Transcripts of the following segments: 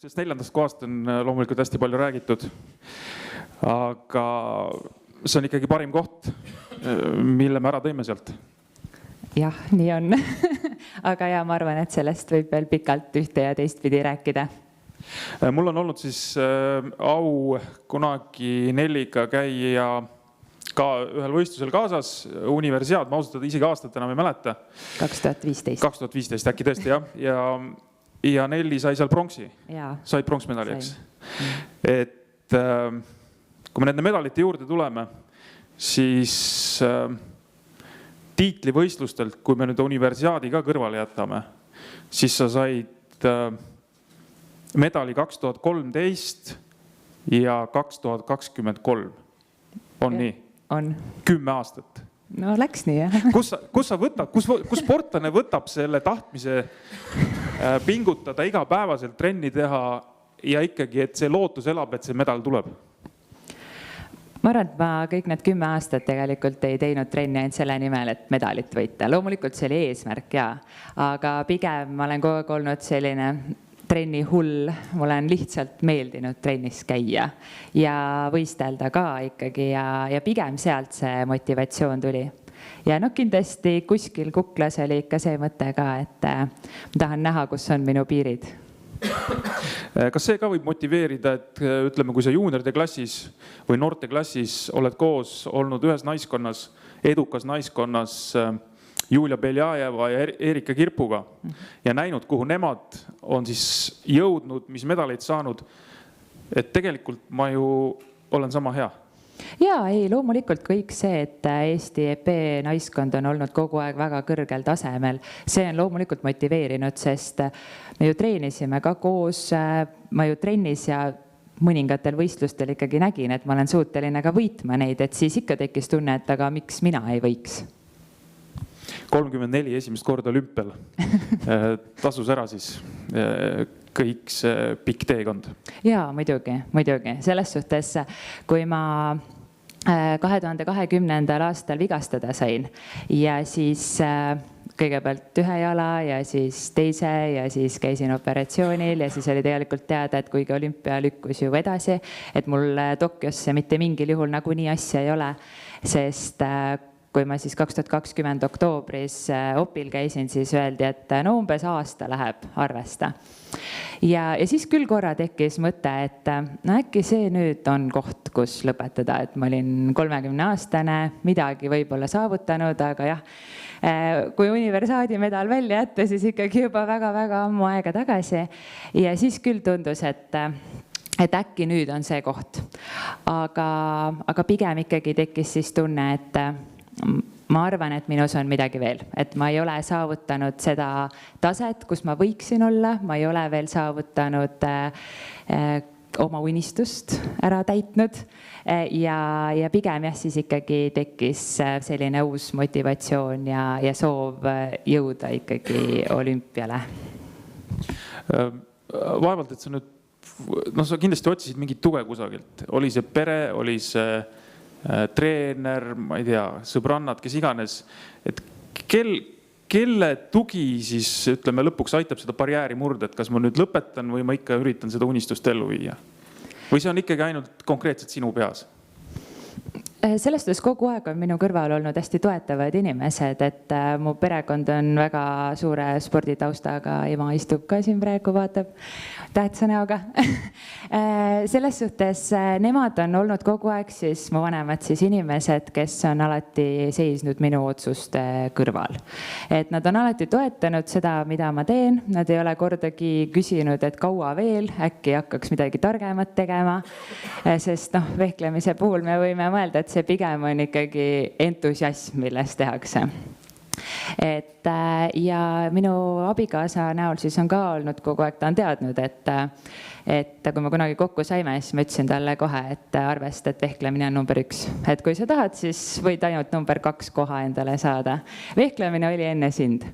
Sest 4. kohast on loomulikult hästi palju räägitud, aga see on ikkagi parim koht, mille me ära tõime sealt. Jah, nii on. Aga ja ma arvan, et sellest võib veel pikalt ühte ja teistpidi rääkida. Mul on olnud siis au kunagi Nelliga käia ka ühel võistlusel kaasas, Universiaad, ma ausalt isegi aastat enam ei mäleta. 2015. 2015 äkki tõesti, jah. Ja Nelli sai seal pronksi. Said pronksmedali, eks. Et kui me nende medalite juurde tuleme, siis tiitlivõistlustelt, kui me nüüd Universiaadi ka kõrvale jätame, siis sa said medali 2013 ja 2023. On nii? On. 10 aastat. No läks nii, jah. Kus sportlane võtab selle tahtmise pingutada igapäevaselt trenni teha ja ikkagi, et see lootus elab, et see medal tuleb? Ma arvan, et ma kõik need 10 aastat tegelikult ei teinud trenni ainult selle nimel, et medalit võita. Loomulikult see oli eesmärk, jaa. Aga pigem ma olen kogu aeg olnud selline trenni hull. Mulle on lihtsalt meeldinud trennis käia ja võistelda ka ikkagi ja pigem sealt see motivatsioon tuli. Ja kindlasti kuskil kuklas oli ikka see mõte ka, et ma tahan näha, kus on minu piirid. Kas see ka võib motiveerida, et ütleme, kui sa juunioride klassis või noorte klassis oled koos olnud ühes naiskonnas, edukas naiskonnas Julia Beljajeva ja Erika Kirpuga ja näinud, kuhu nemad on siis jõudnud, mis medaleid saanud, et tegelikult ma ju olen sama hea. Jaa, ei, loomulikult kõik see, et Eesti EP naiskond on olnud kogu aeg väga kõrgel tasemel, see on loomulikult motiveerinud, sest me ju treenisime ka koos, ma ju trennis ja mõningatel võistlustel ikkagi nägin, et ma olen suuteline ka võitma neid, et siis ikka tekkis tunne, et aga miks mina ei võiks? 34 esimest korda olümpial. Tasus ära siis kõik see pikk teekond. Jaa, muidugi. Selles suhtes, kui ma 2020. aastal vigastada sain ja siis kõigepealt ühe jala ja siis teise ja siis käisin operatsioonil ja siis oli tegelikult teada, et kuigi olümpia lükkus ju edasi, et mul Tokyosse mitte mingil juhul nagunii asja ei ole, sest kui ma siis 2020 oktoobris opil käisin, siis öeldi, et no umbes aasta läheb arvesta. Ja siis küll korra tekkis mõte, et äkki see nüüd on koht, kus lõpetada, et ma olin 30-aastane, midagi võib-olla saavutanud, aga jah, kui Universiaadi medal välja jätta, siis ikkagi juba väga-väga ammu aega tagasi. Ja siis küll tundus, et äkki nüüd on see koht. Aga pigem ikkagi tekkis siis tunne, et ma arvan, et minus on midagi veel, et ma ei ole saavutanud seda taset, kus ma võiksin olla, ma ei ole veel saavutanud oma unistust ära täitnud ja pigem jah, siis ikkagi tekkis selline uus motivatsioon ja soov jõuda ikkagi olümpiale. Vaevalt, et sa nüüd, sa kindlasti otsisid mingit tuge kusagilt, oli see pere, oli see treener, ma ei tea, sõbrannad, kes iganes, et kelle tugi siis, ütleme, lõpuks aitab seda barjääri murda, et kas ma nüüd lõpetan või ma ikka üritan seda unistust ellu viia? Või see on ikkagi ainult konkreetselt sinu peas? Selles suhtes kogu aeg on minu kõrval olnud hästi toetavad inimesed, et mu perekond on väga suure sporditaustaga, ema istub ka siin praegu, vaatab tähtsa näoga. Selles suhtes nemad on olnud kogu aeg siis mu vanemad siis inimesed, kes on alati seisnud minu otsuste kõrval. Et nad on alati toetanud seda, mida ma teen, nad ei ole kordagi küsinud, et kaua veel, äkki hakkaks midagi targemat tegema, sest vehklemise puhul me võime mõelda, et see pigem on ikkagi entusiasm, milles tehakse. Ja minu abikaasa näol siis on ka olnud kogu aeg, ta on teadnud, et kui me kunagi kokku saime, siis ma ütlesin talle kohe, et arvesta, et vehklemine on number 1. Et kui sa tahad, siis võid ainult number 2 koha endale saada. Vehklemine oli enne sind.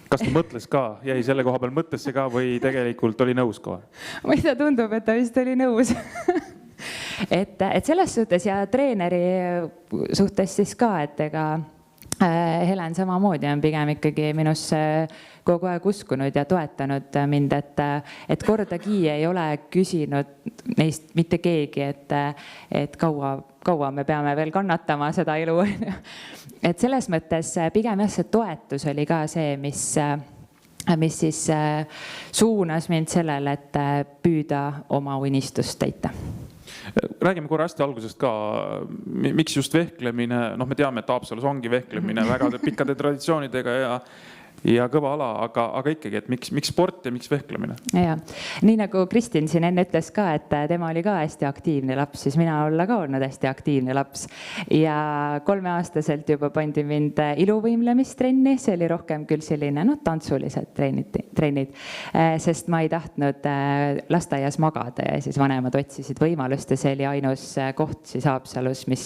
Kas ta mõtles ka? Jäi selle koha peal mõttesse ka või tegelikult oli nõus kohe? Mida tundub, et ta vist oli nõus. Et selles suhtes ja treeneri suhtes siis ka, et ega Helen samamoodi on pigem ikkagi minusse kogu aeg uskunud ja toetanud mind, et kordagi ei ole küsinud neist mitte keegi, et kaua me peame veel kannatama seda elu. Et selles mõttes pigem jah, see toetus oli ka see, mis siis suunas mind sellele, et püüda oma unistust täita. Räägime korra hästi algusest ka, miks just vehklemine, me teame, et Haapsalus ongi vehklemine väga pikkade traditsioonidega ja kõva ala, aga ikkagi, et miks sport ja miks vehklemine? Ja, nii nagu Kristin siin enne ütles ka, et tema oli ka hästi aktiivne laps, siis mina olla ka olnud hästi aktiivne laps. Ja 3-aastaselt juba pandi mind iluvõimlemistrenni, see oli rohkem küll selline tantsulised trennid, sest ma ei tahtnud lasteaias magada ja siis vanemad otsisid võimalust ja see oli ainus koht siis Haapsalus, mis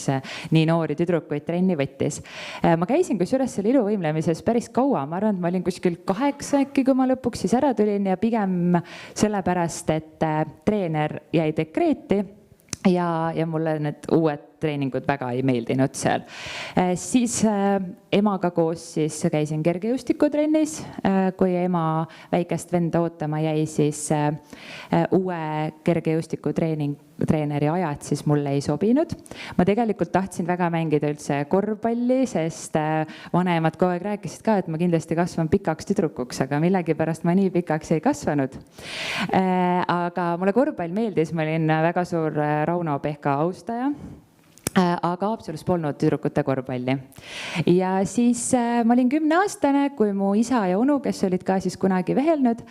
nii noori tüdrukuid trenni võttis. Ma käisin kusjuures selle iluvõimlemises päris kaua, ma arvan, ma olin kuskil 8 äkki, kui ma lõpuks siis ära tulin ja pigem sellepärast, et treener jäi dekreeti ja mulle need uued treeningud väga ei meeldinud seal. Siis emaga koos siis käisin kergejõustikutrennis, kui ema väikest venda ootama jäi, siis uue kergejõustikutreeneri ajad siis mulle ei sobinud. Ma tegelikult tahtsin väga mängida üldse korvpalli, sest vanemad kogu aeg rääkisid ka, et ma kindlasti kasvan pikaks tüdrukuks, aga millegipärast ma nii pikaks ei kasvanud. Aga mulle korvpall meeldis, ma olin väga suur Rauno Pehka austaja. Aga Haapsalus polnud tüdrukute korvpalli. Ja siis ma olin 10-aastane, kui mu isa ja onu, kes olid ka siis kunagi vehelnud,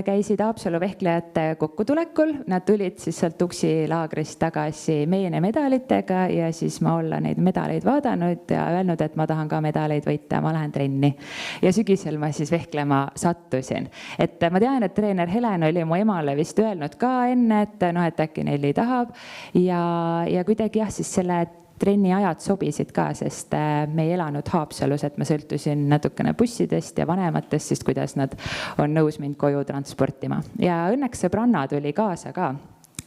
käisid Haapsalu vehklejate kokkutulekul. Nad tulid siis sealt uksilaagrist tagasi meene medalitega ja siis ma olla neid medaleid vaadanud ja öelnud, et ma tahan ka medaleid võita, ma lähen trenni. Ja sügisel ma siis vehklema sattusin. Et ma tean, et treener Helen oli mu emale vist öelnud ka enne, et äkki Nelli tahab ja kuidagi jah, siis selle trenni ajad sobisid ka, sest me ei elanud Haapsalus, et ma sõltusin natukene bussidest ja vanematest, siis kuidas nad on nõus mind koju transportima. Ja õnneks sõbranna tuli kaasa ka.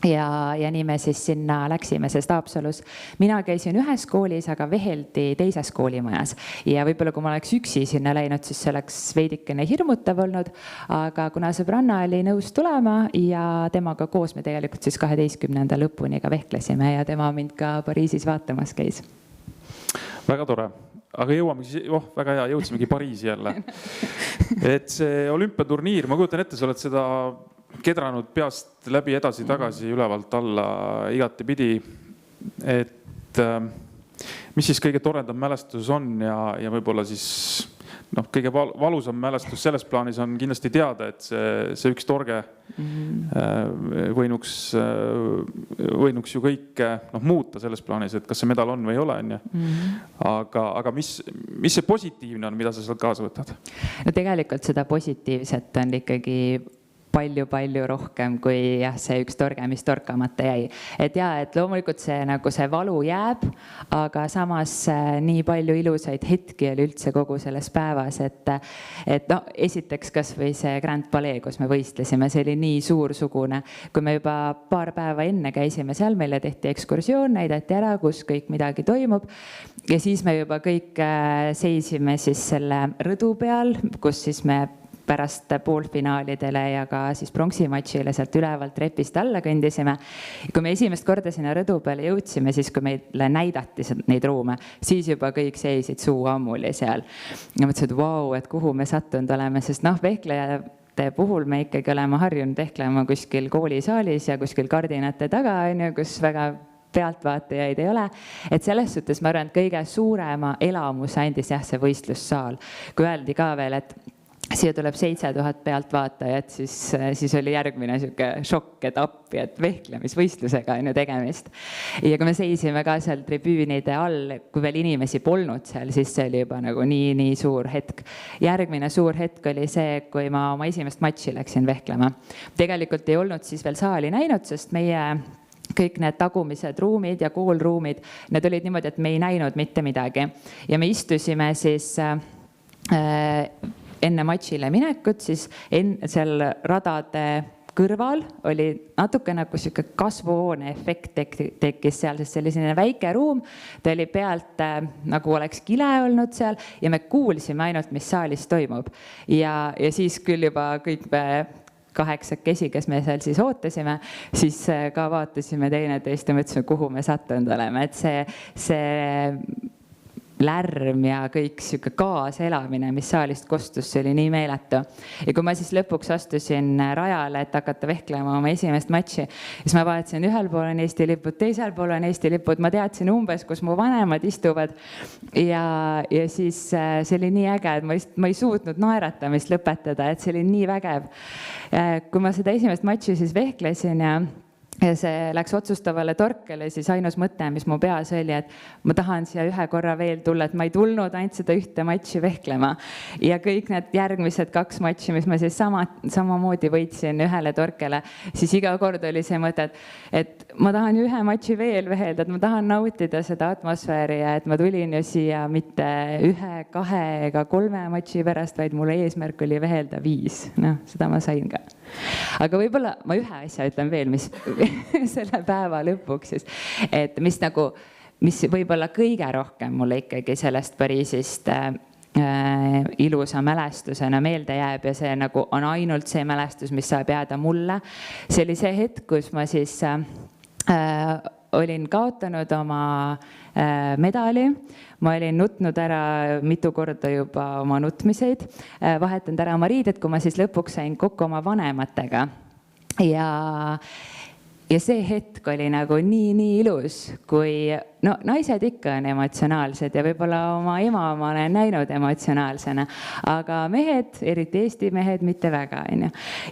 Ja nii me siis sinna läksime, sest Haapsalus mina käisin ühes koolis, aga veheldi teises koolimajas. Ja võib-olla kui ma oleks üksi sinna läinud, siis see oleks veidikene hirmutav olnud, aga kuna sõbranna oli nõus tulema ja temaga koos me tegelikult siis 12. lõpuni ka vehklesime ja tema mind ka Pariisis vaatamas käis. Väga tore. Aga jõuamegi, väga hea, jõudsimegi Pariisi jälle. Et see olümpiaturniir, ma kujutan ette, sa oled seda kedranud peast läbi edasi-tagasi, ülevalt alla igati pidi. Et mis siis kõige toredam mälestus on ja võib-olla siis kõige valusam mälestus selles plaanis on kindlasti teada, et see üks torge võinuks ju kõike muuta selles plaanis, et kas see medal on või ei ole. Aga mis see positiivne on, mida sa sealt kaasa võtad? No tegelikult seda positiivset on ikkagi palju rohkem kui see üks torge, mis torkamata jäi. Et loomulikult see valu jääb, aga samas nii palju ilusaid hetki oli üldse kogu selles päevas, et esiteks kas või see Grand Palais, kus me võistlesime, see oli nii suursugune. Kui me juba paar päeva enne käisime seal, meile tehti ekskursioon, näidati ära, kus kõik midagi toimub. Ja siis me juba kõik seisime siis selle rõdu peal, kus siis me pärast poolfinaalidele ja ka siis pronksimatšile sealt ülevalt trepist alla kõndisime. Kui me esimest korda sinna rõdu peale jõudsime, siis kui meile näidati neid ruume, siis juba kõik seisid suu ammuli seal. Ja mõtlesin, et vau, et kuhu me sattunud oleme, sest vehklejate puhul me ikkagi oleme harjunud vehklema kuskil koolisaalis ja kuskil kardinate taga, kus väga pealtvaatajaid ei ole. Et selles suhtes ma arvan, et kõige suurema elamuse andis see võistlussaal. Kui öeldi ka veel, et siia tuleb 7000 pealtvaatajat, siis oli järgmine šokk, et appi, et vehklemisvõistlusega on ju tegemist. Ja kui me seisime ka seal tribüünide all, kui veel inimesi polnud seal, siis see oli juba nagu nii suur hetk. Järgmine suur hetk oli see, kui ma oma esimest matši läksin vehklema. Tegelikult ei olnud siis veel saali näinud, sest meie kõik need tagumised ruumid ja koolruumid, need olid niimoodi, et me ei näinud mitte midagi. Ja me istusime siis enne matšile minekut, siis seal radade kõrval oli natuke nagu sihuke kasvuhoone efekt tekkis seal, sest see oli selline väike ruum, ta oli pealt nagu oleks kile olnud seal ja me kuulsime ainult, mis saalis toimub. Ja siis küll juba kõik me 8, kes me seal siis ootasime, siis ka vaatasime teineteist ja mõtlesime, kuhu me sattunud oleme, et see lärm ja kõik sihuke kaaselamine, mis saalist kostus, see oli nii meeletu. Ja kui ma siis lõpuks astusin rajale, et hakata vehklema oma esimest matši, siis ma vaatasin, ühel pool on Eesti lipud, teisel pool on Eesti lipud, ma teadsin umbes, kus mu vanemad istuvad. Ja siis see oli nii äge, et ma ei suutnud naeratamist lõpetada, et see oli nii vägev. Kui ma seda esimest matši siis vehklesin ja see läks otsustavale torkele, siis ainus mõte, mis mu peas oli, et ma tahan siia ühe korra veel tulla, et ma ei tulnud ainult seda ühte matši vehklema. Ja kõik need järgmised 2 matši, mis ma siis samamoodi võitsin ühele torkele, siis iga kord oli see mõte, et ma tahan ju ühe matši veel vehelda, et ma tahan nautida seda atmosfääri ja et ma tulin ju siia mitte 1, 2 ega 3 matši pärast, vaid mulle eesmärk oli vehelda 5. Noh, seda ma sain ka. Aga võib-olla ma ühe asja ütlen veel, mis selle päeva lõpuks siis, et mis võib-olla kõige rohkem mulle ikkagi sellest Pariisist ilusa mälestusena meelde jääb ja see nagu on ainult see mälestus, mis saab jääda mulle. See oli see hetk, kus ma siis olin kaotanud oma medali, ma olin nutnud ära mitu korda juba oma nutmiseid, vahetanud ära oma riided, kui ma siis lõpuks sain kokku oma vanematega. Ja see hetk oli nagu nii ilus, kui naised ikka on emotsionaalsed ja võib-olla oma ema ma olen näinud emotsionaalsena, aga mehed, eriti Eesti mehed, mitte väga.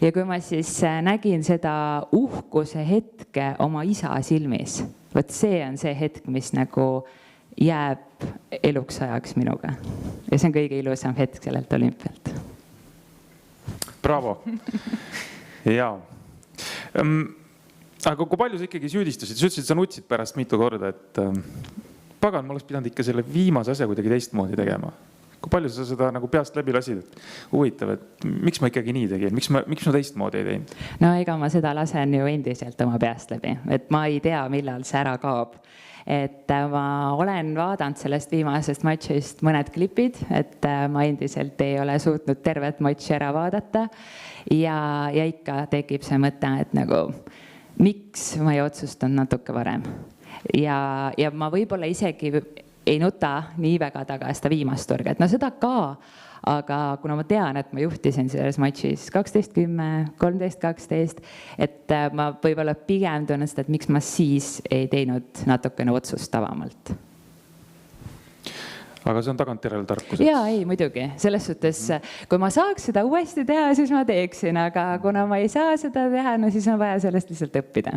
Ja kui ma siis nägin seda uhkuse hetke oma isa silmis, võt see on see hetk, mis nagu jääb eluks ajaks minuga. Ja see on kõige ilusam hetk sellelt olümpialt. Bravo! Jaa. Aga kui palju sa ikkagi süüdistasid? Sa ütlesid, sa nutsid pärast mitu korda, et pagan, ma oleks pidanud ikka selle viimase asja kuidagi teistmoodi tegema. Kui palju sa seda nagu peast läbi lasid? Et huvitav, et miks ma ikkagi nii tegin? Miks ma teistmoodi ei teinud? No ega ma seda lasen ju endiselt oma peast läbi. Et ma ei tea, millal see ära kaob. Et ma olen vaadanud sellest viimasest matšist mõned klipid, et ma endiselt ei ole suutnud tervet matši ära vaadata. Ja ikka tekib see mõte, et nagu miks ma ei otsustanud natuke varem. Ja ma võib-olla isegi ei nuta nii väga taga seda viimast torget. No seda ka, aga kuna ma tean, et ma juhtisin selles matšis 12-10, 13-12, et ma võib-olla pigem tunnen seda, et miks ma siis ei teinud natukene otsustavamalt. Aga see on tagantjärele tarkus. Jaa, ei, muidugi. Selles suhtes, kui ma saaks seda uuesti teha, siis ma teeksin, aga kuna ma ei saa seda teha, no siis on vaja sellest lihtsalt õppida.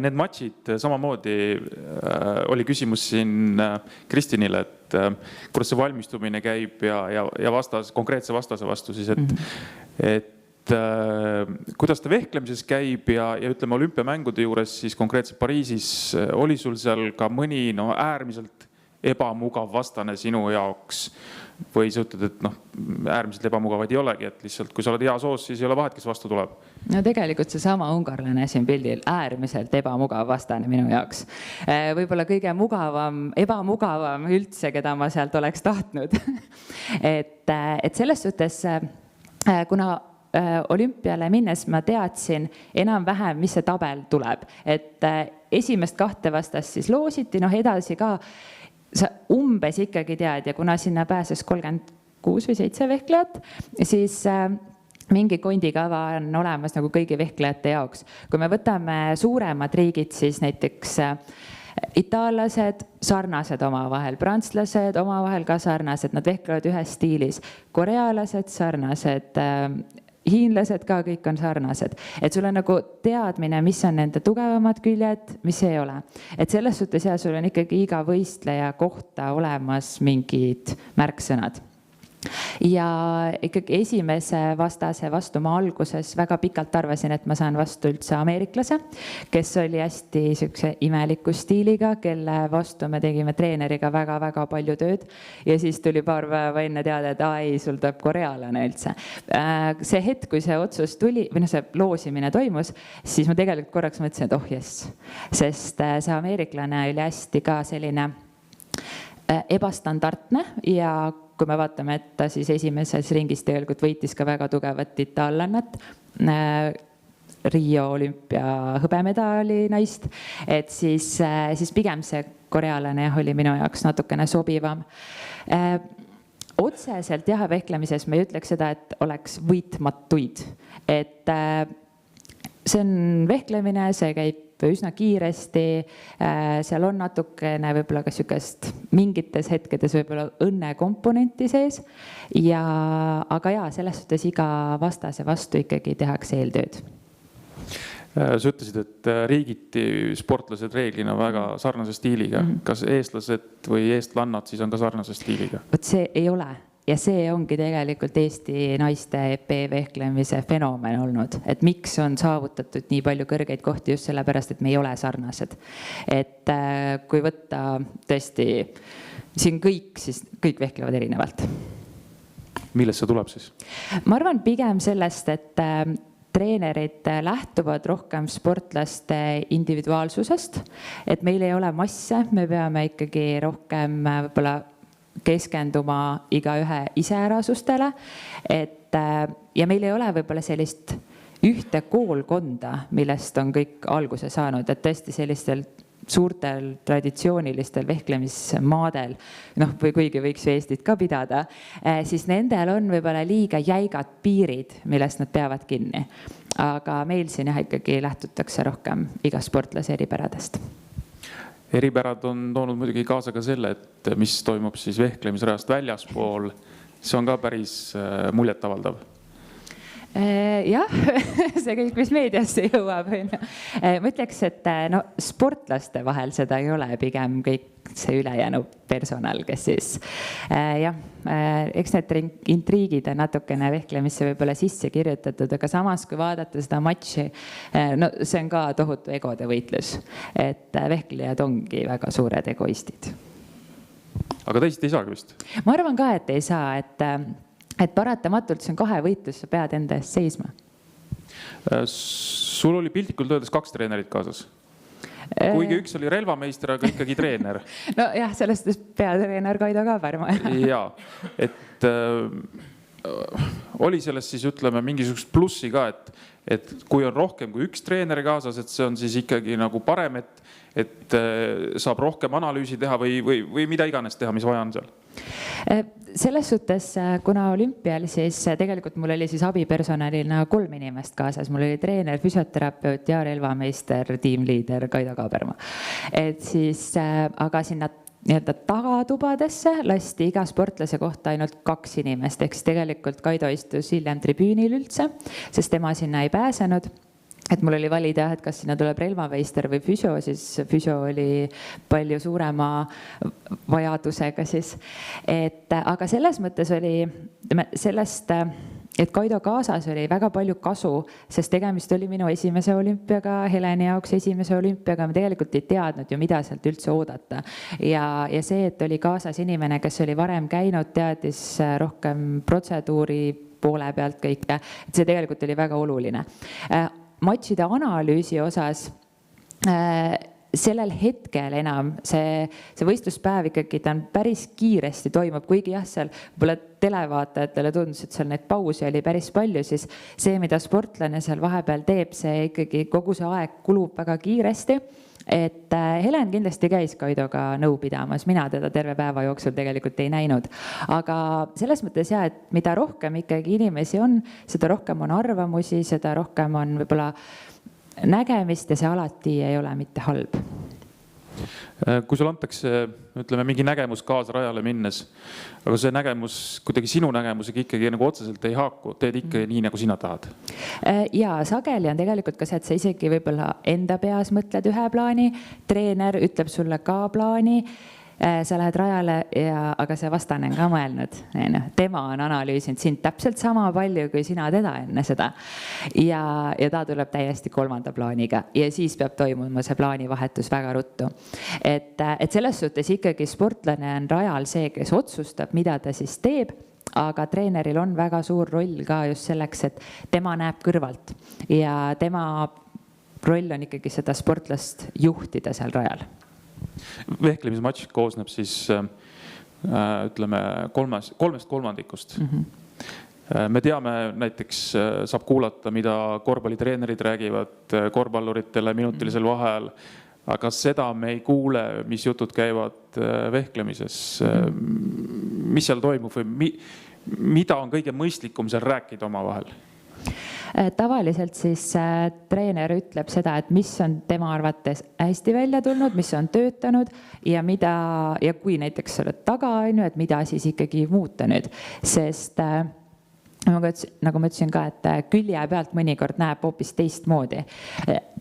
Need matšid samamoodi oli küsimus siin Kristinile, et kuidas see valmistumine käib ja konkreetse vastase vastu siis, et kuidas ta vehklemises käib ja ütleme olümpiamängude juures siis konkreetselt Pariisis oli sul seal ka mõni äärmiselt ebamugav vastane sinu jaoks või sa ütled, et äärmiselt ebamugavad ei olegi, et lihtsalt kui sa oled hea soos, siis ei ole vahet, kes vastu tuleb. No tegelikult see sama ungarlane siin pildil äärmiselt ebamugav vastane minu jaoks. Võib-olla kõige ebamugavam üldse, keda ma sealt oleks tahtnud. Et selles suhtes, kuna olümpiale minnes ma teadsin enam-vähem, mis see tabel tuleb. Et esimest 2 vastast siis loositi, edasi ka sa umbes ikkagi tead ja kuna sinna pääses 36 või 7 vehklejat, siis mingi kondikava on olemas nagu kõigi vehklejate jaoks. Kui me võtame suuremad riigid, siis näiteks itaallased sarnased omavahel, prantslased omavahel ka sarnased, nad vehklevad ühes stiilis, korealased sarnased, hiinlased ka kõik on sarnased. Et sul on nagu teadmine, mis on nende tugevamad küljed, mis ei ole. Et selles suhtes sul on ikkagi iga võistleja kohta olemas mingid märksõnad. ja ikkagi esimese vastase vastu ma alguses väga pikalt arvasin, et ma saan vastu üldse ameeriklase, kes oli hästi siukse imeliku stiiliga, kelle vastu me tegime treeneriga väga-väga palju tööd ja siis tuli paar päeva enne teada, et ei, sul tuleb korealane üldse. See hetk, kui see otsus tuli või see loosimine toimus, siis ma tegelikult korraks mõtlesin, et jess, sest see ameeriklane oli hästi ka selline ebastandardne ja kui me vaatame, et ta siis esimeses ringis tegelikult võitis ka väga tugevat itaallannat, Rio olümpia hõbemedali naist, et siis pigem see korealane oli minu jaoks natukene sobivam. Otseselt vehklemises ma ei ütleks seda, et oleks võitmatuid, et see on vehklemine, see käib üsna kiiresti, seal on natukene võib-olla ka sükest mingites hetkedes võib-olla õnne komponenti sees, aga selles suhtes iga vastase vastu ikkagi tehakse eeltööd. Sa ütlesid, et riigiti sportlased reeglina väga sarnase stiiliga. Kas eestlased või eestlannad siis on ka sarnase stiiliga? Võt see ei ole. Ja see ongi tegelikult Eesti naiste EP vehklemise fenomen olnud, et miks on saavutatud nii palju kõrgeid kohti just sellepärast, et me ei ole sarnased. Et kui võtta tõesti siin siis kõik vehklevad erinevalt. Millest see tuleb siis? Ma arvan pigem sellest, et treenerid lähtuvad rohkem sportlaste individuaalsusest, et meil ei ole masse, me peame ikkagi rohkem võib-olla keskenduma igaühe iseärasustele, ja meil ei ole võib-olla sellist ühte koolkonda, millest on kõik alguse saanud, et tõesti sellistel suurtel traditsioonilistel vehklemismaadel, või kuigi võiks ju Eestit ka pidada, siis nendel on võib-olla liiga jäigad piirid, millest nad peavad kinni. Aga meil siin ikkagi lähtutakse rohkem iga sportlase eripäradest. Eripärad on toonud muidugi kaasa ka selle, et mis toimub siis vehklemisrajast väljaspool. See on ka päris muljetavaldav. Jah, see kõik, mis meediasse jõuab. Ma ütleks, et sportlaste vahel seda ei ole, pigem kõik see ülejäänu personal, kes siis eks need intriigid on natukene vehklemisse võib-olla sisse kirjutatud, aga samas, kui vaadata seda matši, see on ka tohutu egode võitlus, et vehklejad ongi väga suured egoistid. Aga teised ei saagi vist? Ma arvan ka, et ei saa, et paratamatult see on kahe võitlus, sa pead enda eest seisma. Sul oli piltlikult öeldes 2 treenerit kaasas. Kuigi üks oli relvameister, aga ikkagi treener. No jah, sellest peatreener Kaido Kaaberma. Jaa, et oli sellest siis ütleme mingisugust plussi ka, et kui on rohkem kui üks treener kaasas, et see on siis ikkagi nagu parem, et saab rohkem analüüsi teha või mida iganes teha, mis vaja on seal? Selles suhtes, kuna olümpial, siis tegelikult mul oli siis abipersonalina 3 inimest kaasas. Mul oli treener, füsioterapeut ja relvameister, tiimliider Kaido Kaaberma. Et siis, aga sinna tagatubadesse lasti iga sportlase kohta ainult 2 inimest, ehk siis tegelikult Kaido istus hiljem tribüünil üldse, sest tema sinna ei pääsenud. Et mul oli valida, et kas sinna tuleb relvameister või füsio, siis füsio oli palju suurema vajadusega siis. Aga selles mõttes oli sellest, et Kaido kaasas oli väga palju kasu, sest tegemist oli minu esimese olümpiaga, Heleni jaoks esimese olümpiaga. Me tegelikult ei teadnud ju, mida sealt üldse oodata. Ja see, et oli kaasas inimene, kes oli varem käinud, teadis rohkem protseduuri poole pealt kõike, et see tegelikult oli väga oluline. Matšide analüüsi osas sellel hetkel enam see võistluspäev ikkagi ta on päris kiiresti toimub, kuigi jah, seal võib-olla televaatajatele tundus, et seal neid pausi oli päris palju, siis see, mida sportlane seal vahepeal teeb, see ikkagi kogu see aeg kulub väga kiiresti. Et Helen kindlasti käis Kaidoga nõu pidamas, mina teda terve päeva jooksul tegelikult ei näinud. Aga selles mõttes jah, et mida rohkem ikkagi inimesi on, seda rohkem on arvamusi, seda rohkem on võib-olla nägemist ja see alati ei ole mitte halb. Kui sul antakse, ütleme, mingi nägemus kaasrajale minnes, aga see nägemus, kuidagi sinu nägemusega ikkagi nagu otseselt ei haaku, teed ikka nii, nagu sina tahad? Ja sageli on tegelikult ka see, et sa isegi võib-olla enda peas mõtled ühe plaani, treener ütleb sulle ka plaani sa lähed rajale aga see vastane on ka mõelnud, tema on analüüsinud sind täpselt sama palju, kui sina teda enne seda. Ja ta tuleb täiesti kolmanda plaaniga ja siis peab toimuma see plaanivahetus väga ruttu. Et selles suhtes ikkagi sportlane on rajal see, kes otsustab, mida ta siis teeb, aga treeneril on väga suur roll ka just selleks, et tema näeb kõrvalt ja tema roll on ikkagi seda sportlast juhtida seal rajal. Vehklemismatš koosneb siis ütleme kolmest kolmandikust. Me teame, näiteks saab kuulata, mida korvpallitreenerid räägivad korvpalluritele minutilisel vahel, aga seda me ei kuule, mis jutud käivad vehklemises. Mis seal toimub või mida on kõige mõistlikum seal rääkida oma vahel? Tavaliselt siis treener ütleb seda, et mis on tema arvates hästi välja tulnud, mis on töötanud ja kui näiteks sa oled taga, et mida siis ikkagi muuta nüüd, sest nagu ma ütlesin ka, et külje pealt mõnikord näeb hoopis teistmoodi.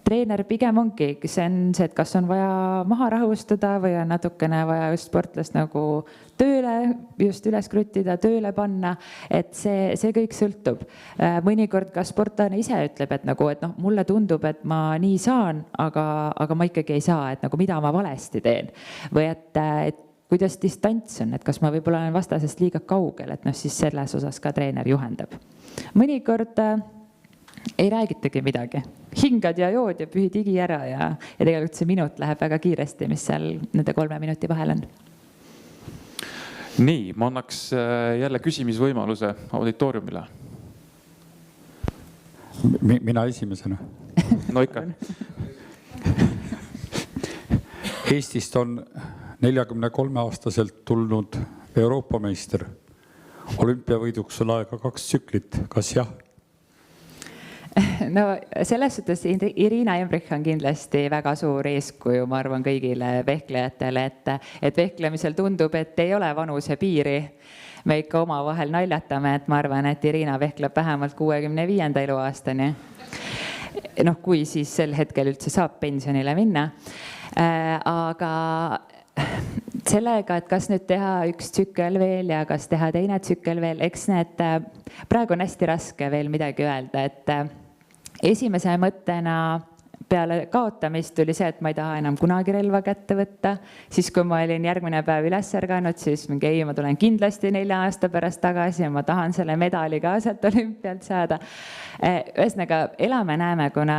Treener pigem ongi, see on see, et kas on vaja maha rahustada või on natukene vaja just sportlast nagu tööle just üles kruttida, tööle panna, et see kõik sõltub. Mõnikord ka sportlane ise ütleb, et mulle tundub, et ma nii saan, aga ma ikkagi ei saa, et mida ma valesti teen. Või et kuidas distants on, et kas ma võib-olla olen vastasest liiga kaugel, et siis selles osas ka treener juhendab. Mõnikord ei räägitagi midagi. Hingad ja jood ja pühid higi ära ja tegelikult see minut läheb väga kiiresti, mis seal nende 3 minuti vahel on. Nii, ma annaks jälle küsimisvõimaluse auditooriumile. Mina esimesena. No ikka. Eestist on 43-aastaselt tulnud Euroopa meister. Olümpiavõiduks on aega 2 tsüklit. Kas jah? No selles suhtes Irina Embrich on kindlasti väga suur eeskuju, ma arvan kõigile vehklejatele, et vehklemisel tundub, et ei ole vanuse piiri. Me ikka oma vahel naljatame, et ma arvan, et Irina vehkleb vähemalt 65. eluaastani. Kui siis sel hetkel üldse saab pensionile minna. Aga sellega, et kas nüüd teha 1 tsükkel veel ja kas teha teine tsükkel veel, eks praegu on hästi raske veel midagi öelda, et esimese mõttena peale kaotamist tuli see, et ma ei taha enam kunagi relva kätte võtta. Siis kui ma olin järgmine päev üles ärganud, siis ma tulen kindlasti 4 aasta pärast tagasi ja ma tahan selle medali ka sealt olümpialt saada. Ühesõnaga, elame-näeme, kuna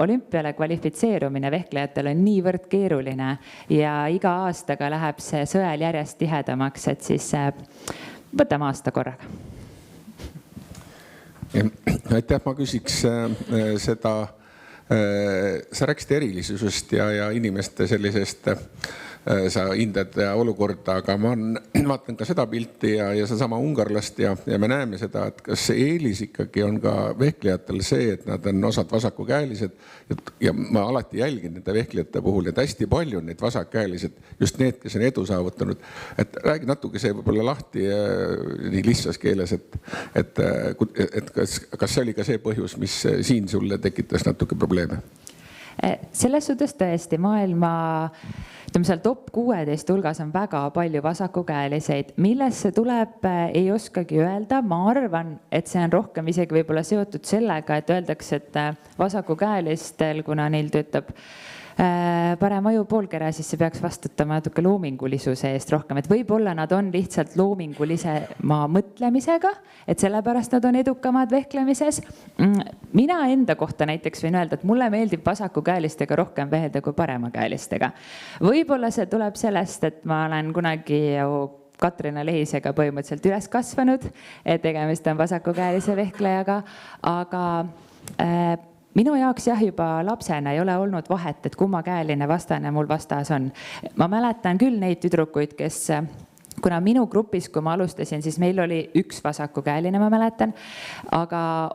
olümpiale kvalifitseerumine vehklejatel on niivõrd keeruline ja iga aastaga läheb see sõel järjest tihedamaks, et siis võtame aasta korraga. Aitäh, ma küsiks seda, sa rääkisid erilisusest ja inimeste sellisest, sa hindad olukorda, aga ma vaatan ka seda pilti ja sedasama ungarlast ja me näeme seda, et kas see eelis ikkagi on ka vehklejatel see, et nad on osad vasakukäelised ja ma alati jälgin nende vehklejate puhul, et hästi palju neid vasakkäelised, just need, kes on edu saavutanud. Et räägi natuke see võib-olla lahti nii lihtsas keeles, et kas see oli ka see põhjus, mis siin sulle tekitas natuke probleeme? Selles suhtes tõesti maailma seal top 16 hulgas on väga palju vasakukäeliseid. Millest see tuleb, ei oskagi öelda. Ma arvan, et see on rohkem isegi võib-olla seotud sellega, et öeldakse, et vasakukäelistel, kuna neil töötab parem aju poolkera, siis see peaks vastutama natuke loomingulisuse eest rohkem. Et võib-olla nad on lihtsalt loomingulisema mõtlemisega, et sellepärast nad on edukamad vehklemises. Mina enda kohta näiteks võin öelda, et mulle meeldib vasakukäelistega rohkem vehelda kui paremakäelistega. Võib-olla see tuleb sellest, et ma olen kunagi Katrina Lehisega põhimõtteliselt üles kasvanud, et tegemist on vasakukäelise vehklejaga, aga minu jaoks juba lapsena ei ole olnud vahet, et kummakäeline vastane mul vastas on. Ma mäletan küll neid tüdrukuid, kes, kuna minu grupis, kui ma alustasin, siis meil oli 1 vasakukäeline, ma mäletan, aga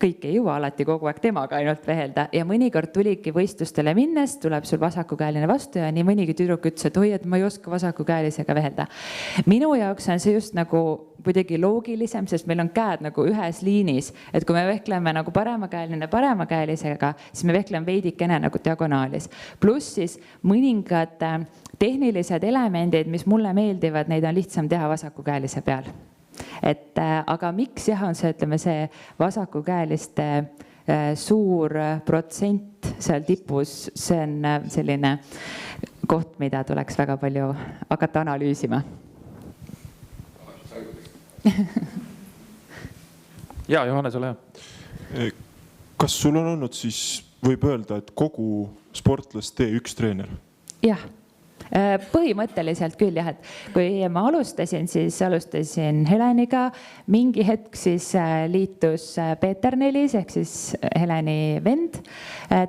kõik ei jõua alati kogu aeg temaga ainult vehelda ja mõnikord tuligi võistlustele minnes, tuleb sul vasakukäeline vastu ja nii mõnigi tüdruk ütles, et oi, et ma ei oska vasakukäelisega vehelda. Minu jaoks on see just nagu kuidagi loogilisem, sest meil on käed nagu ühes liinis, et kui me vehkleme nagu paremakäelisega, siis me vehkleme veidikene nagu diagonaalis. Pluss siis mõningad tehnilised elemendid, mis mulle meeldivad, neid on lihtsam teha vasakukäelise peal. Aga miks on see, ütleme, see vasakukäeliste suur protsent seal tipus, see on selline koht, mida tuleks väga palju hakata analüüsima. Ja, Johannes, ole hea. Kas sul on olnud siis, võib öelda, et kogu sportlast üks treener? Jah. Põhimõtteliselt küll jah, et kui ma alustasin, siis alustasin Heleniga, mingi hetk siis liitus Peeter Nelis ehk siis Heleni vend.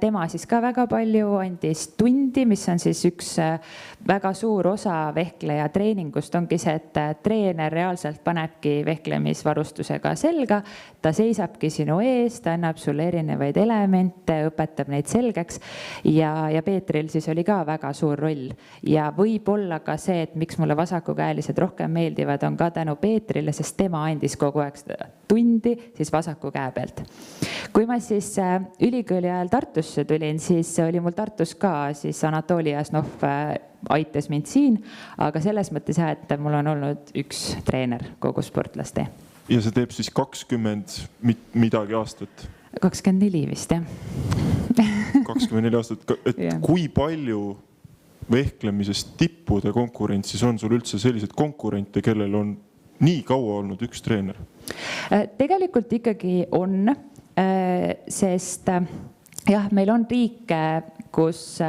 Tema siis ka väga palju andis tundi, mis on siis üks väga suur osa vehkleja treeningust ongi see, et treener reaalselt panebki vehklemisvarustusega selga, ta seisabki sinu ees, ta annab sulle erinevaid elemente, õpetab neid selgeks ja Peetril siis oli ka väga suur roll. Ja võib-olla ka see, et miks mulle vasakukäelised rohkem meeldivad, on ka tänu Peetrile, sest tema andis kogu aeg seda tundi siis vasaku käe pealt. Kui ma siis ülikooli ajal Tartusse tulin, siis oli mul Tartus ka siis Anatoli Jasnov aitas mind siin, aga selles mõttes jah, et mul on olnud üks treener kogu sportlaste. Ja see teeb siis 20 midagi aastat? 24 vist, jah. 24 aastat, et kui palju vehklemisest tippude konkurentsis on sul üldse sellised konkurente, kellel on nii kaua olnud üks treener? Tegelikult ikkagi on, sest jah, meil on riike, kus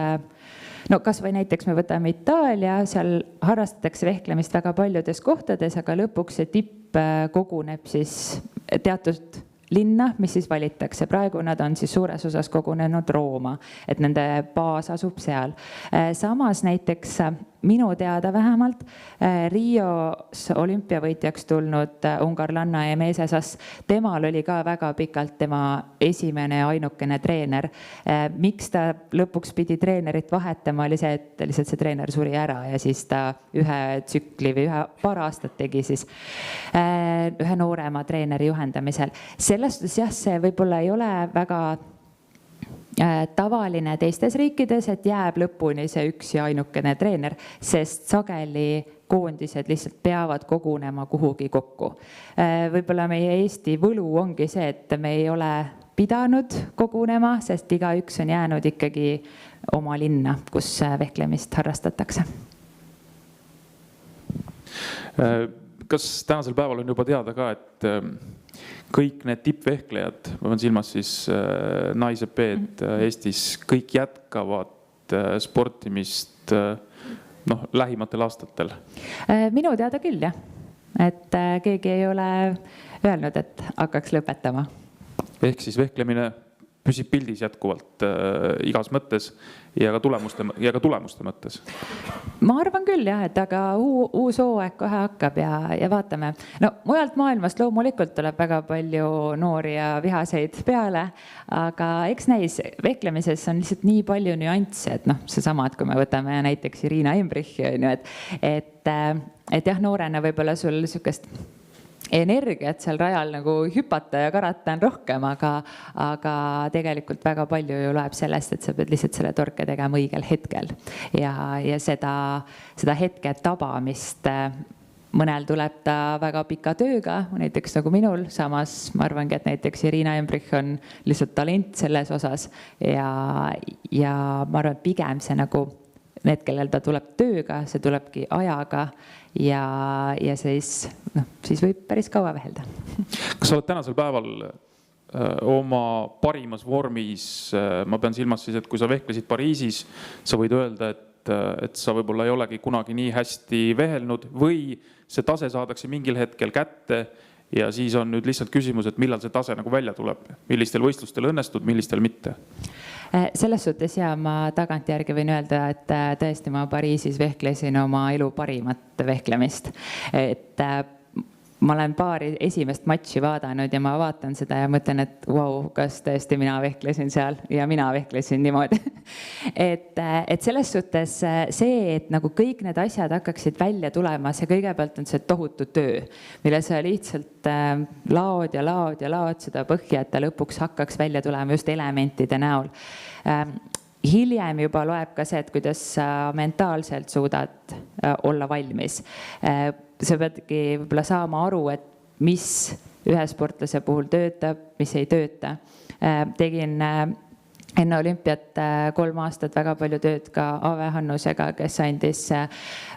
no kas või näiteks me võtame Itaalia, seal harrastatakse vehklemist väga paljudes kohtades, aga lõpuks see tipp koguneb siis teatud linna, mis siis valitakse. Praegu nad on siis suures osas kogunenud Rooma, et nende baas asub seal. Samas näiteks minu teada vähemalt Rios olümpiavõitjaks tulnud ungarlanna ja Meesesas, temal oli ka väga pikalt tema esimene ja ainukene treener. Miks ta lõpuks pidi treenerit vahetama, oli see, et lihtsalt see treener suri ära ja siis ta ühe tsükli või paar aastat tegi siis ühe noorema treeneri juhendamisel. Selles suhtes jah, see võib-olla ei ole väga tavaline teistes riikides, et jääb lõpuni see üks ja ainukene treener, sest sageli koondised lihtsalt peavad kogunema kuhugi kokku. Võib-olla meie Eesti võlu ongi see, et me ei ole pidanud kogunema, sest igaüks on jäänud ikkagi oma linna, kus vehklemist harrastatakse. Kas tänasel päeval on juba teada ka, et kõik need tippvehklejad, ma pean silmas siis naiseped Eestis, kõik jätkavad sportimist lähimatel aastatel? Minu teada küll, jah. Et keegi ei ole öelnud, et hakkaks lõpetama. Ehk siis vehklemine püsib pildis jätkuvalt igas mõttes ja ka tulemuste mõttes? Ma arvan küll jah, et aga uus hooaeg kohe hakkab ja vaatame. No mujalt maailmast loomulikult tuleb väga palju noori ja vihaseid peale, aga eks näis, vehklemises on lihtsalt nii palju nüansse, et seesama, et kui me võtame näiteks Irina Embrichi, et jah, noorena võib-olla sul niisugust energiat seal rajal nagu hüpata ja karata on rohkem, aga tegelikult väga palju ju loeb sellest, et sa pead lihtsalt selle torke tegema õigel hetkel ja seda hetke tabamist mõnel tuleb ta väga pika tööga, näiteks nagu minul, samas ma arvangi, et näiteks Irina Embrich on lihtsalt talent selles osas ja ma arvan, et pigem see nagu need, kellel ta tuleb tööga, see tulebki ajaga ja siis võib päris kaua vehelda. Kas sa oled tänasel päeval oma parimas vormis, ma pean silmas siis, et kui sa vehklesid Pariisis, sa võid öelda, et sa võib-olla ei olegi kunagi nii hästi vehelnud või see tase saadakse mingil hetkel kätte ja siis on nüüd lihtsalt küsimus, et millal see tase nagu välja tuleb, millistel võistlustel õnnestud, millistel mitte? Selles suhtes ma tagantjärgi võin öelda, et tõesti ma Pariisis vehklesin oma elu parimat vehklemist. Et ma olen paari esimest matši vaadanud ja ma vaatan seda ja mõtlen, et vau, kas tõesti mina vehklesin seal ja mina vehklesin niimoodi. et selles suhtes see, et nagu kõik need asjad hakkaksid välja tulema, see kõigepealt on see tohutu töö, mille sa lihtsalt laod ja laod ja laod seda põhja, et ta lõpuks hakkaks välja tulema just elementide näol. Hiljem juba loeb ka see, et kuidas sa mentaalselt suudad olla valmis. Sa peadki võib-olla saama aru, et mis ühe sportlase puhul töötab, mis ei tööta. Tegin enne olümpiat 3 aastat väga palju tööd ka Ave Hannusega, kes andis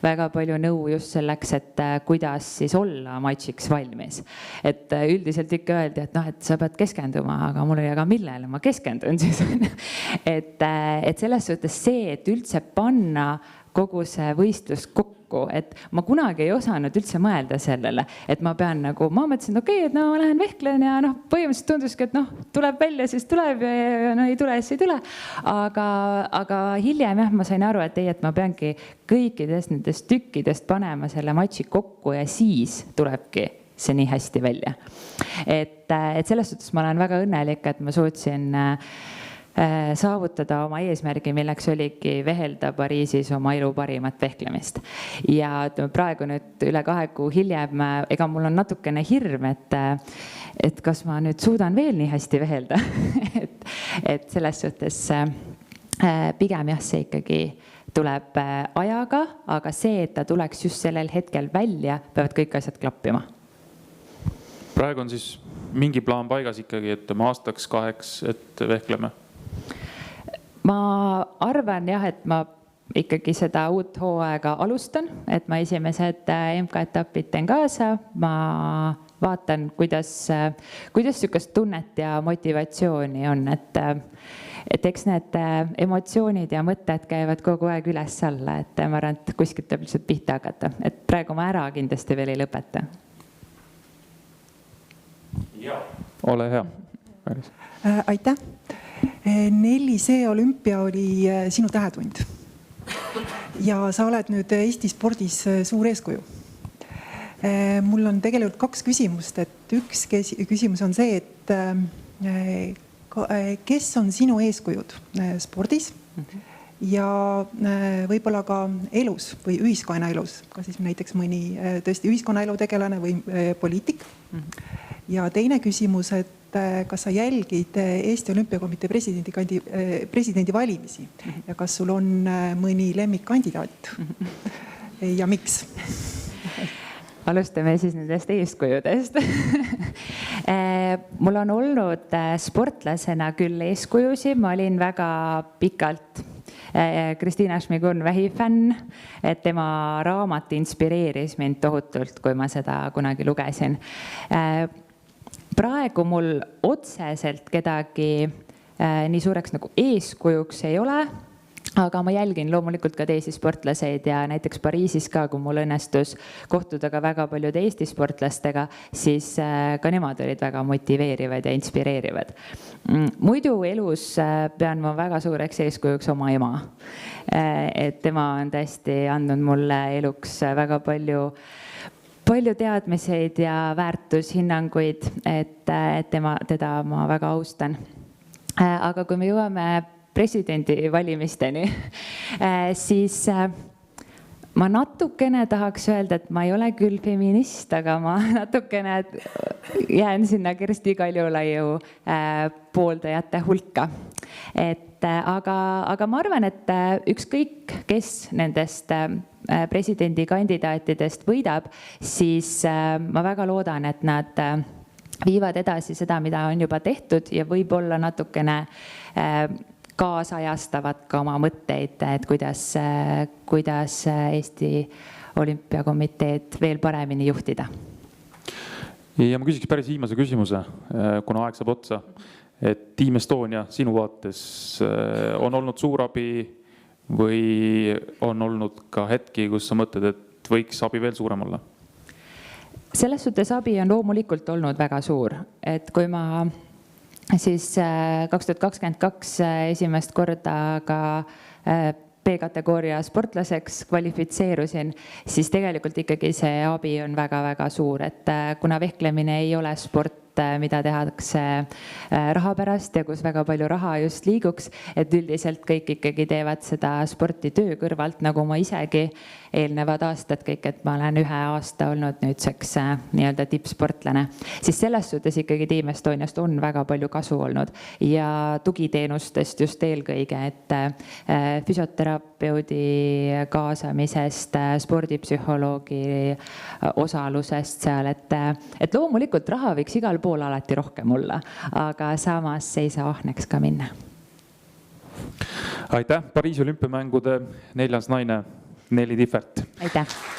väga palju nõu just selleks, et kuidas siis olla matšiks valmis. Et üldiselt ikka öeldi, et noh, et sa pead keskenduma, aga mul oli, aga millele ma keskendun siis. et selles suhtes see, et üldse panna kogu see võistlus kokku, et ma kunagi ei osanud üldse mõelda sellele, et ma pean nagu, ma mõtlesin, et okei, et no ma lähen vehklen ja noh, põhimõtteliselt tunduski, et noh, tuleb välja, siis tuleb ja no ei tule, siis ei tule. Aga hiljem jah, ma sain aru, et ei, et ma peangi kõikidest nendest tükkidest panema selle matši kokku ja siis tulebki see nii hästi välja. Et selles suhtes ma olen väga õnnelik, et ma suutsin saavutada oma eesmärgi, milleks oligi vehelda Pariisis oma elu parimat vehklemist. Ja praegu nüüd üle 2 kuu hiljem, ega mul on natukene hirm, et kas ma nüüd suudan veel nii hästi vehelda. et selles suhtes pigem jah, see ikkagi tuleb ajaga, aga see, et ta tuleks just sellel hetkel välja, peavad kõik asjad klappima. Praegu on siis mingi plaan paigas ikkagi, et aastaks 2, et vehkleme? Ma arvan jah, et ma ikkagi seda uut hooaega alustan, et ma esimesed MK-etapid teen kaasa, ma vaatan, kuidas sükast tunnet ja motivatsiooni on, et eks need emotsioonid ja mõtted käivad kogu aeg üles-alla, et ma arvan, et kuskilt tuleb lihtsalt pihta hakata, et praegu ma ära kindlasti veel ei lõpeta. Ole hea. Aitäh. 4C olümpia oli sinu tähetund. Ja sa oled nüüd Eesti spordis suur eeskuju. Mul on tegelikult 2 küsimust, et üks küsimus on see, et kes on sinu eeskujud spordis ja võib-olla ka elus või ühiskonnaelus, ka siis näiteks mõni tõesti ühiskonnaelu tegelane või poliitik. Ja teine küsimus, et kas sa jälgid Eesti Olümpiakomitee presidendi valimisi ja kas sul on mõni lemmikkandidaat ja miks? Alustame siis nendest eeskujudest. Mul on olnud sportlasena küll eeskujusi, ma olin väga pikalt Kristina Šmigun-Vähi fänn, et tema raamat inspireeris mind tohutult, kui ma seda kunagi lugesin. Praegu mul otseselt kedagi nii suureks nagu eeskujuks ei ole, aga ma jälgin loomulikult ka teisi sportlaseid ja näiteks Pariisis ka, kui mul õnnestus kohtuda ka väga paljude Eesti sportlastega, siis ka nemad olid väga motiveerivad ja inspireerivad. Muidu elus pean ma väga suureks eeskujuks oma ema. Et tema on tõesti andnud mulle eluks väga palju teadmiseid ja väärtushinnanguid, et teda ma väga austan. Aga kui me jõuame presidendi valimisteni, siis ma natukene tahaks öelda, et ma ei ole küll feminist, aga ma natukene jään sinna Kersti Kaljulaiu pooldajate hulka. Aga ma arvan, et ükskõik, kes nendest presidendikandidaatidest võidab, siis ma väga loodan, et nad viivad edasi seda, mida on juba tehtud ja võib-olla natukene kaasajastavad ka oma mõtteid, et kuidas Eesti Olümpiakomiteed veel paremini juhtida. Ja ma küsiks päris viimase küsimuse, kuna aeg saab otsa. Et Team Estonia sinu vaates on olnud suur abi või on olnud ka hetki, kus sa mõtled, et võiks abi veel suurem olla? Selles suhtes abi on loomulikult olnud väga suur, et kui ma siis 2022 esimest korda ka B-kategooria sportlaseks kvalifitseerusin, siis tegelikult ikkagi see abi on väga-väga suur, et kuna vehklemine ei ole sport, mida tehakse raha pärast ja kus väga palju raha just liiguks, et üldiselt kõik ikkagi teevad seda sporti töö kõrvalt, nagu ma isegi eelnevad aastad kõik, et ma olen 1 aasta olnud nüüdseks nii-öelda tippsportlane, siis selles suhtes ikkagi Team Estoniast on väga palju kasu olnud ja tugiteenustest just eelkõige, et füsioterapeudi kaasamisest, spordipsühholoogi osalusest seal, et loomulikult raha võiks igal pool alati rohkem olla, aga samas ei saa ahneks ka minna. Aitäh, Pariisi olümpiamängude 4. naine Nelli Differt. Aitäh!